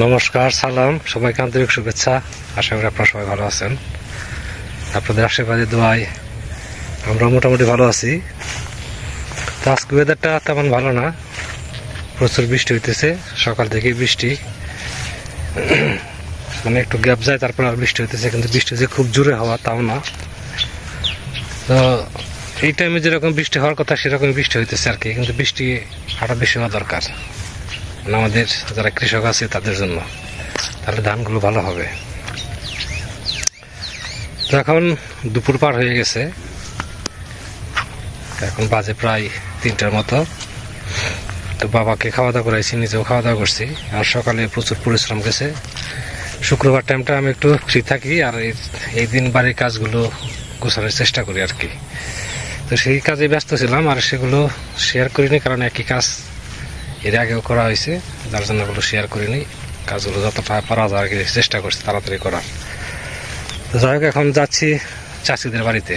নমস্কার, সালাম, সবাইকে আন্তরিক শুভেচ্ছা। আশা করি আপনারা সবাই ভালো আছেন। আপনাদের আশীর্বাদে দোয়ায় আমরা মোটামুটি ভালো আছি। তো আজকে ওয়েদারটা তেমন ভালো না, প্রচুর বৃষ্টি হইতেছে। সকাল থেকে বৃষ্টি, মানে একটু গ্যাপ যায় তারপর আর বৃষ্টি হইতেছে, কিন্তু বৃষ্টি যে খুব জোরে হওয়া তাও না। তো এই টাইমে যেরকম বৃষ্টি হওয়ার কথা সেরকম বৃষ্টি হইতেছে আর কি, কিন্তু বৃষ্টি আরো বেশি হওয়া দরকার আমাদের যারা কৃষক আছে তাদের জন্য, তাহলে ধানগুলো ভালো হবে। তো এখন দুপুর পার হয়ে গেছে, এখন বাজে প্রায় 3টার মতো। তো বাবাকে খাওয়া দাওয়া করাইছি, নিজেও খাওয়া দাওয়া করছি। আর সকালে প্রচুর পরিশ্রম গেছে। শুক্রবার টাইমটা আমি একটু ফ্রি থাকি, আর এই দিন বাড়ির কাজগুলো গোছানোর চেষ্টা করি আর কি। তো সেই কাজে ব্যস্ত ছিলাম, আর সেগুলো শেয়ার করিনি, কারণ একই কাজ এর আগেও করা হয়েছে, যার জন্য ওগুলো শেয়ার করিনি। কাজগুলো যতটা পারা যায় আর কি চেষ্টা করছি তাড়াতাড়ি করার। তো যাই হোক, এখন যাচ্ছি চাচিদের বাড়িতে।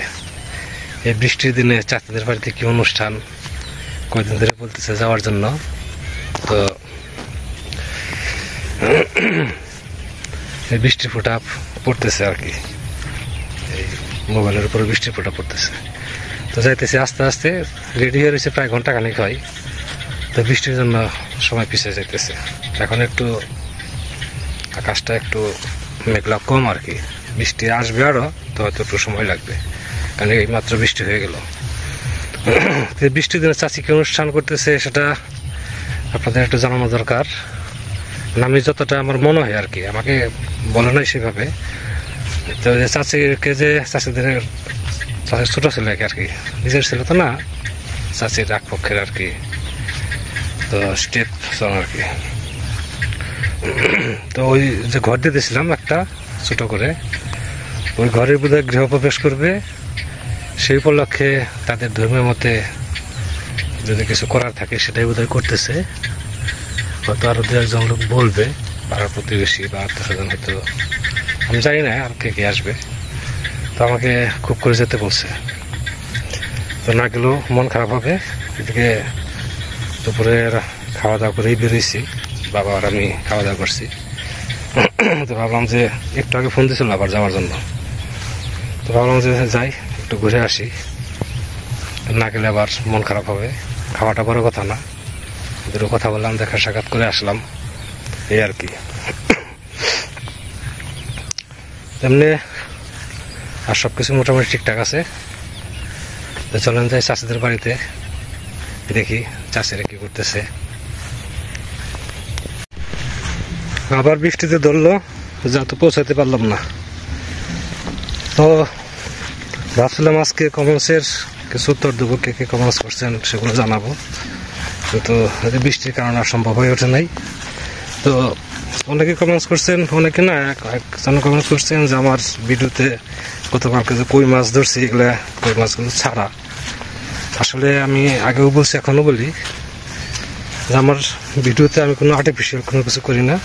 এই বৃষ্টির দিনে চাচিদের বাড়িতে কি অনুষ্ঠান, কয়েকদিন ধরে বলতেছে যাওয়ার জন্য। তো এই বৃষ্টি ফোঁটা পড়তেছে আর কি, এই মোবাইলের উপরে বৃষ্টি ফোঁটা পড়তেছে। তো যাইতেছি আস্তে আস্তে, রেডি হয়ে রয়েছে প্রায় ঘন্টাখানেক হয়। তো বৃষ্টির জন্য সময় পিছিয়ে যাইতেছে। এখন একটু আকাশটা একটু মেঘলা কম আর কি, বৃষ্টি আসবে আরো, তো হয়তো একটু সময় লাগবে, কারণ এই মাত্র বৃষ্টি হয়ে গেল। বৃষ্টির দিনে চাচি কি অনুষ্ঠান করতেছে সেটা আপনাদের একটু জানানো দরকার। আমি যতটা আমার মনে হয় আর কি, আমাকে বলে নাই সেভাবে। তো চাচিকে যে চাচিদের ছোট ছিল আর কি, নিজের ছিল তো না, চাচির এক পক্ষের আর কি। তো স্টেপ সং আর কি। তো ওই যে ঘর দিয়ে দিয়েছিলাম একটা ছোট করে, ওই ঘরের বোধহয় গৃহপ্রবেশ করবে। সেই উপলক্ষে তাদের ধর্মের মতে যদি কিছু করার থাকে সেটাই বোধহয় করতেছে। হয়তো আরো 2-1 লোক বলবে, পাড়ার প্রতিবেশী বা আত্মীয়স্বজন, হয়তো আমি জানি না আর কে কে আসবে। তো আমাকে খুব করে যেতে বলছে, তো না গেলেও মন খারাপ হবে। এদিকে দুপুরে খাওয়া দাওয়া করেই বেরোইছি, বাবা আর আমি খাওয়া দাওয়া করছি। তো ভাবলাম যে একটু আগে ফোন দিয়েছিল আবার যাওয়ার জন্য, তো ভাবলাম যে যাই একটু ঘুরে আসি, না গেলে আবার মন খারাপ হবে। খাওয়াটা বড় কথা না, দুটো কথা বললাম, দেখা সাক্ষাৎ করে আসলাম, এই আর কি। এমনি আর সবকিছু মোটামুটি ঠিকঠাক আছে। তো চলেন যাই চাচিদের বাড়িতে, দেখি চাচিরা কি করতেছে। আবার বৃষ্টিতে ধরলো, যা তো পৌঁছাতে পারলাম না। তো ভাবছিলাম আজকে কমেন্টসের কিছু উত্তর দেবো, কে কে কমেন্টস করছেন সেগুলো জানাবো, কিন্তু বৃষ্টির কারণে আর সম্ভব হয়ে ওঠে নাই। তো অনেকে কমেন্টস করছেন, অনেকে না, একজন কমেন্টস করছেন যে আমার ভিডিওতে গতকালকে যে কই মাছ ধরছি, এগুলা কই মাছগুলো ছাড়া। আসলে আমি আগেও বলছি, এখনো বলি, যে আমার ভিডিওতে আমি কোনো আর্টিফিশিয়াল কোনো কিছু করি না।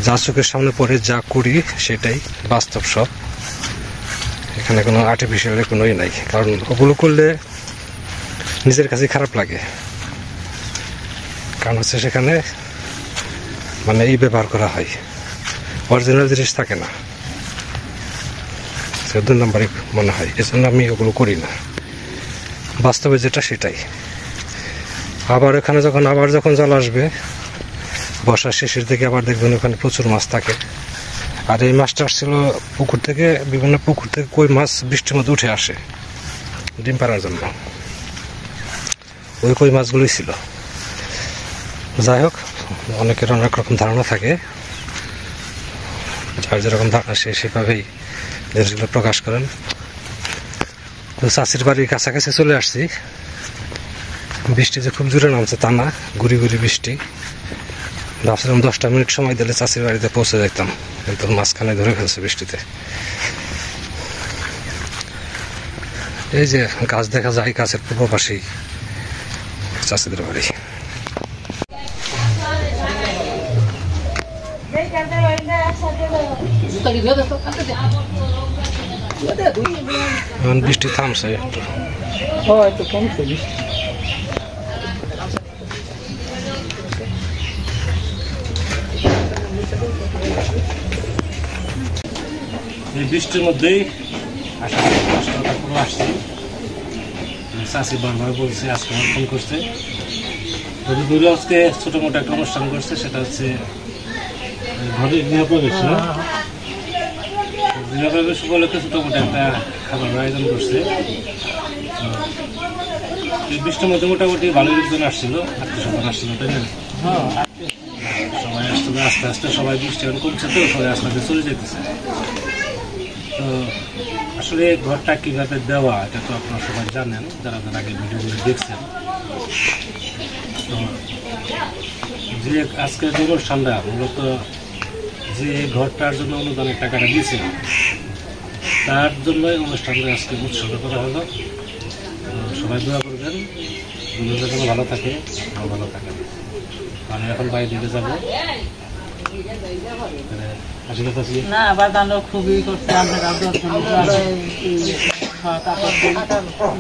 যা চোখের সামনে পড়ে যা করি সেটাই বাস্তব সব, এখানে কোনো আর্টিফিশিয়াল কোনোই নাই। কারণ ওগুলো করলে নিজের কাছে খারাপ লাগে, কারণ হচ্ছে সেখানে মানে এই ব্যবহার করা হয়, অরিজিনাল জিনিস থাকে না, 2 নম্বরই মনে হয়। এজন্য আমি ওগুলো করি না, বাস্তবে যেটা সেটাই। আবার এখানে যখন জল আসবে বর্ষার শেষের দিকে, আবার দেখবেন ওখানে প্রচুর মাছ থাকে। আর এই মাছটা আসছিল পুকুর থেকে, বিভিন্ন পুকুর থেকে কই মাছ বৃষ্টির মধ্যে উঠে আসে ডিম পাড়ার জন্য, ওই কই মাছগুলোই ছিল। যাই হোক, অনেকের অনেক রকম ধারণা থাকে, যার যেরকম ধারণা সে সেভাবেই জিনিসগুলো প্রকাশ করেন। তো চাচির বাড়ির কাছাকাছি চলে আসছি। বৃষ্টি যে খুব জোরে নামছে তা না, গুড়ি গুড়ি বৃষ্টি। ভাবছিলাম 10টা মিনিট সময় দিলে চাচির বাড়িতে পৌঁছে যেতাম, কিন্তু মাঝখানে ধরে ফেলছে বৃষ্টিতে। এই যে গাছ দেখা যায়, গাছের পূর্ব পাশেই চাচিদের বাড়ি। এখন বৃষ্টি থামছে একটু, কমছে বৃষ্টি। এই বৃষ্টির মধ্যেই আসার কষ্টটা পুরো আসছি। চাষি বারবার বলছে, আজকে আমার ফোন করছে, দূরে আজকে ছোটো মোটো একটা অনুষ্ঠান করছে, সেটা হচ্ছে ঘরের গৃহপ্রবেশ। গৃহপ্রবেশ উপলক্ষে ছোটো মোটো একটা খাবার আয়োজন করছে। এই বৃষ্টির মধ্যে মোটামুটি ভালো লোকজন আসছিল, আত্মীয়-স্বজন আসছিল, তাই না? সবাই আসছিল, আস্তে আস্তে সবাই বৃষ্টি এখন কমছে, তো সবাই আস্তে আস্তে চলে যেতেছে। তো আসলে ঘরটা কীভাবে দেওয়া এটা তো আপনারা সবাই জানেন, যারা যারা আগে ভিডিওগুলো দেখছেন। তো যে আজকের যে অনুষ্ঠানটা মূলত যে ঘরটার জন্য অনুদানের টাকাটা দিয়েছিল, তার জন্যই অনুষ্ঠানটা আজকে উৎসর্গ করা হলো। সবাই দোয়া করবেন, দুজনের জন্য ভালো থাকে, ভালো থাকে। আমি এখন বাইরে দিকে যাবো। না আবার দানো খুবই করছে, আমরা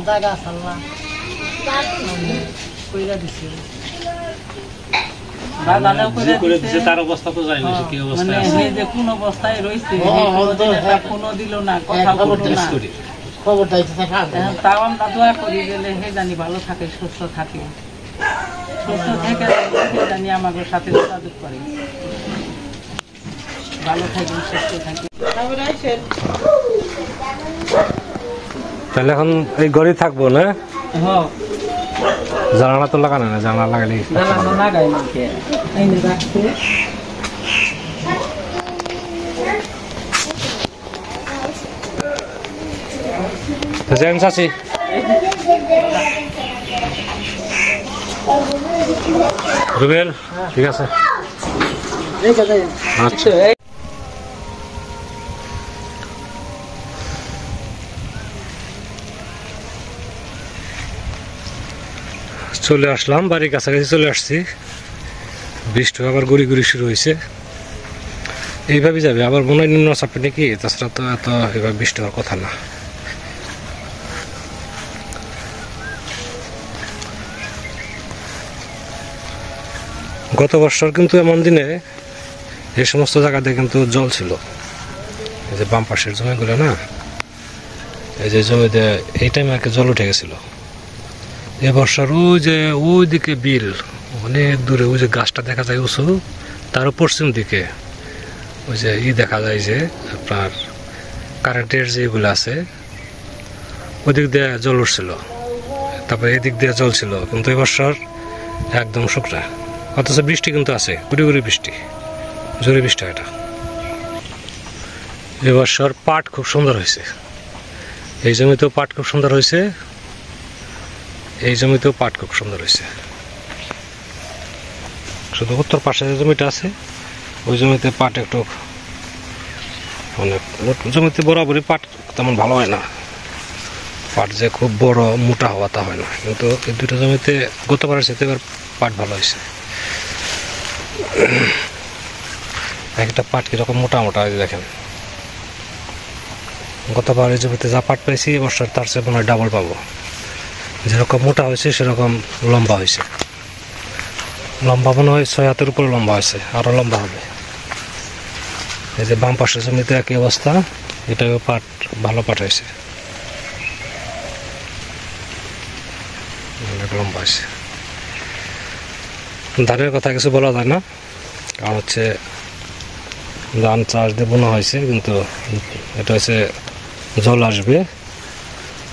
জায়গা আসাল্লা কইরা দিছি। তার অবস্থা তো জানি না কি অবস্থা আছে, যে কোন অবস্থায় রয়েছে, কোনো দিল না, কথা বলতো না, তাও আমরা দোয়া করি গেলে হে জানি ভালো থাকে, সুস্থ থাকে, সুস্থ থেকে জানি আমাকে সাথে যোগাযোগ করে, ভালো থাকি, সুস্থ থাকি। তাহলে এখন এই ঘরে থাকবো না? হ্যাঁ, জানালা তো লাগানো না, জানালা লাগালে লাগাই রাখছে। জেন চাচি, রুবেল, ঠিক আছে, আচ্ছা। চলে আসলাম, বাড়ির কাছাকাছি চলে আসছি। বৃষ্টি আবার গুড়ি গুড়ি শুরু হয়েছে, এইভাবে যাবে আবার মনে হয় নিম্নচাপে নাকি, তাছাড়া তো এত এভাবে বৃষ্টি হওয়ার কথা না। গত বছর কিন্তু এমন দিনে এই সমস্ত জায়গাতে কিন্তু জল ছিল, এই যে বাম পাশের জমিগুলো না, এই যে জমিতে এই টাইমে আর কি জল উঠে গেছিল। এবছর ওই দিকে বিল অনেক দূরে, ওই যে গাছটা দেখা যায় উঁচু, তারও পশ্চিম দিকে ওই যে দেখা যায় যে আপনার কারেন্টের যেগুলো আছে, ওই দিক দিয়ে জল উঠছিল, তারপরে এদিক দিয়ে জল ছিল, কিন্তু এবছর একদম শুকনা। অথচ বৃষ্টি কিন্তু আছে, গুড়ি গুড়ি বৃষ্টি, জোরে বৃষ্টি। এটা এবছর পাট খুব সুন্দর হয়েছে, এই জমিতেও পাট খুব সুন্দর হয়েছে, এই জমিতেও পাট খুব সুন্দর হয়েছে। শুধু উত্তর পাশে যে জমিটা আছে, ওই জমিতে পাট একটু মানে জমিতে বরাবরই পাট তেমন ভালো হয় না, পাট যে খুব বড় মোটা হওয়া তা হয় না, কিন্তু এই দুটো জমিতে গতবারের সাথে এবার পাট ভালো হয়েছে। একটা পাট কিরকম মোটা মোটা দেখেন, গতবার এই জমিতে যা পাট পাইছি এবছর তার চেয়ে মনে হয় ডাবল পাবো। যেরকম মোটা হয়েছে সেরকম লম্বা হয়েছে, লম্বা মনে হয় 6 হাতের উপরে লম্বা হয়েছে, আরো লম্বা হবে। এই যে বাম পাশের জমিতে একই অবস্থা, এটাও পাট ভালো পাট হয়েছে, অনেক লম্বা হয়েছে। ধানের কথা কিছু বলা যায় না, কারণ হচ্ছে ধান চাষ দিয়ে বোনা হয়েছে, কিন্তু এটা হচ্ছে জল আসবে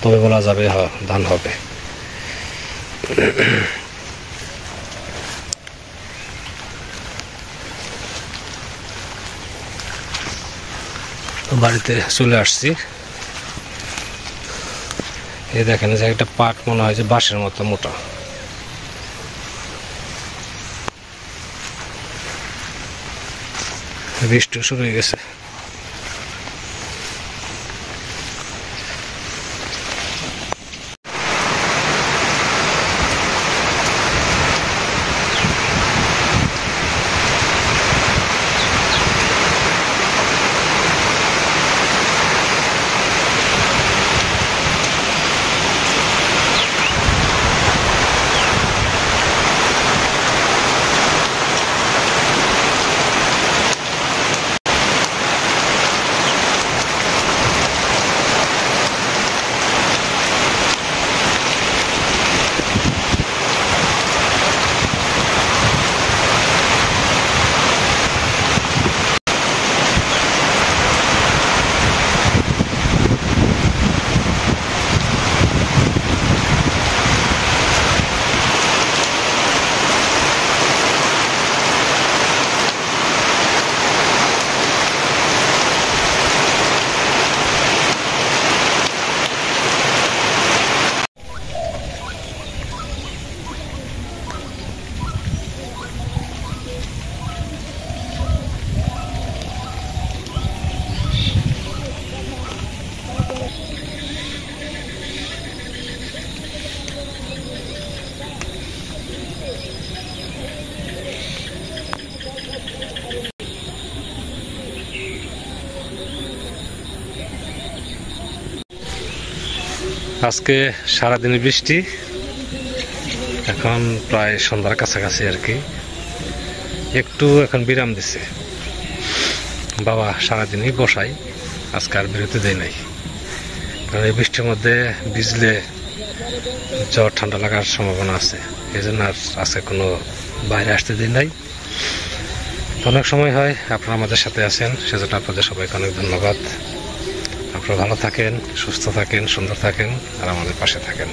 তবে বলা যাবে ধান হবে। বাড়িতে চলে আসছি, এই দেখেন যে একটা পাট মনে হয় যে বাঁশের মতো মোটা। বৃষ্টি শুরু হয়ে গেছে। আজকে সারাদিনই বৃষ্টি, এখন প্রায় সন্ধ্যার কাছাকাছি আর কি, একটু এখন বিরাম দিছে। বাবা সারাদিনই বসাই, আজকে আর বিরতি দেয় নাই, কারণ এই বৃষ্টির মধ্যে ভিজলে জ্বর ঠান্ডা লাগার সম্ভাবনা আছে, এই জন্য আর আজকে কোনো বাইরে আসতে দিই নাই। অনেক সময় হয় আপনারা আমাদের সাথে আছেন, সেজন্য আপনাদের সবাইকে অনেক ধন্যবাদ। আপনারা ভালো থাকেন, সুস্থ থাকেন, সুন্দর থাকেন আর আমাদের পাশে থাকেন।